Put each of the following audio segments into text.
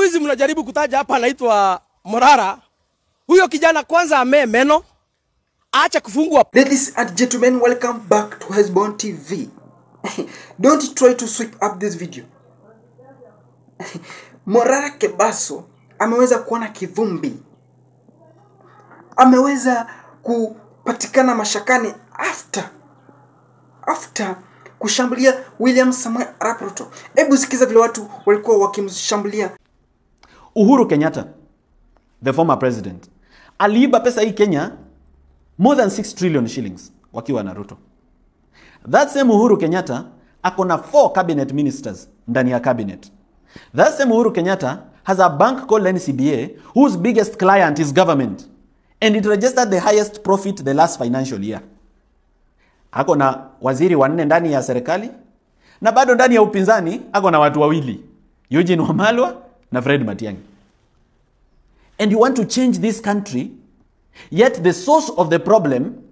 mwizi mnajaribu kutaja hapa anaitwa Morara. Huyo kijana kwanza ame meno. Acha kufungwa. Ladies and gentlemen, welcome back to Hezbon TV. Don't try to sweep up this video. Morara Kebaso ameweza kuona kivumbi. Ameweza kupatikana mashakani after kushambulia William Samoei Arap Ruto. Hebu sikiza vile watu walikuwa wakimshambulia. Uhuru Kenyatta, the former president, aliiba pesa hii Kenya more than 6 trillion shillings wakiwa na Ruto. That same Uhuru Kenyatta akona 4 cabinet ministers ndani ya cabinet. That same Uhuru Kenyatta has a bank called NCBA whose biggest client is government, and it registered the highest profit the last financial year. Akona waziri wanne ndani ya serikali, na bado ndani ya upinzani akona watu wawili, Eugene Wamalwa na Fred Matiang'i. And you want to change this country, yet the source of the problem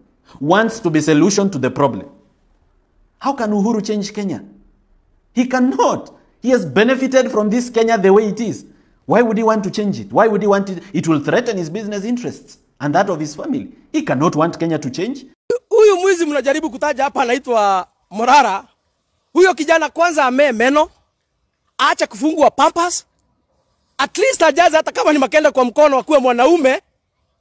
wants to be solution to the problem. How can Uhuru change Kenya? He cannot. He has benefited from this Kenya the way it is. Why would he want to change it? Why would he want it? It will threaten his business interests and that of his family. He cannot want Kenya to change. Huyu mwizi mnajaribu kutaja hapa anaitwa Morara. Huyo kijana kwanza ame meno. Acha kufungwa pampers. At least ajaze hata kama ni makenda kwa mkono akuwe mwanaume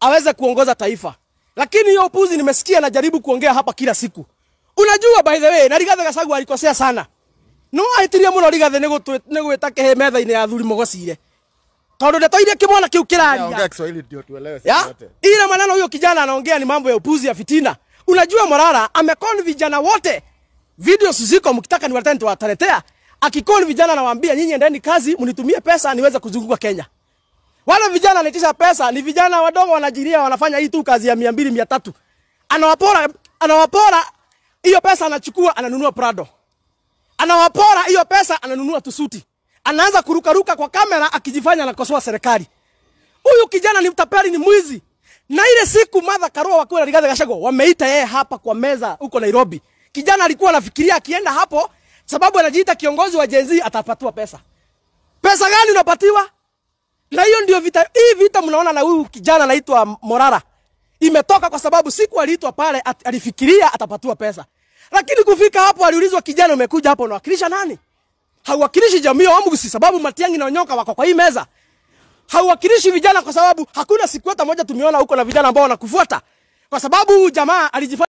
aweze kuongoza taifa. Lakini hiyo upuzi nimesikia anajaribu kuongea hapa kila siku. Unajua by the way, na Rigathi Gachagua alikosea sana. No aitiria muno Rigathi nigwita he metha ine ya thuri mogocire. Tondu ndeto ile kimwana kiu kiraria. Ongea Kiswahili ndio tuelewe sisi wote. Ile maneno huyo kijana anaongea ni mambo ya upuzi ya fitina. Unajua Morara amekoni vijana wote. Videos ziko mkitaka niwaletee tuwataletea. Akikoni vijana anawaambia nyinyi endeni kazi mnitumie pesa niweze kuzunguka Kenya. Wale vijana anaitisha pesa ni vijana wadogo wanajiria wanafanya hii tu kazi ya 200 300. Anawapora hiyo pesa anachukua ananunua Prado. Anawapora hiyo pesa ananunua tusuti. Anaanza kurukaruka kwa kamera akijifanya anakosoa serikali. Huyu kijana ni mtapeli, ni mwizi. Na ile siku Martha Karua wakiwa na Rigathi Gachagua wameita yeye hapa kwa meza huko Nairobi. Kijana alikuwa anafikiria akienda hapo sababu anajiita kiongozi wa Gen Z atapatiwa pesa. Pesa gani unapatiwa? Na hiyo ndio vita. Hii vita mnaona na huyu kijana anaitwa Morara imetoka kwa sababu siku aliitwa pale alifikiria atapatiwa pesa. Lakini kufika hapo aliulizwa, kijana umekuja hapo unawakilisha nani? Hauwakilishi jamii ya Wamugusi sababu Matiang'i na Onyoka wako kwa hii meza. Hauwakilishi vijana kwa sababu hakuna siku hata moja tumeona huko na vijana ambao wanakufuata. Kwa sababu jamaa alijifanya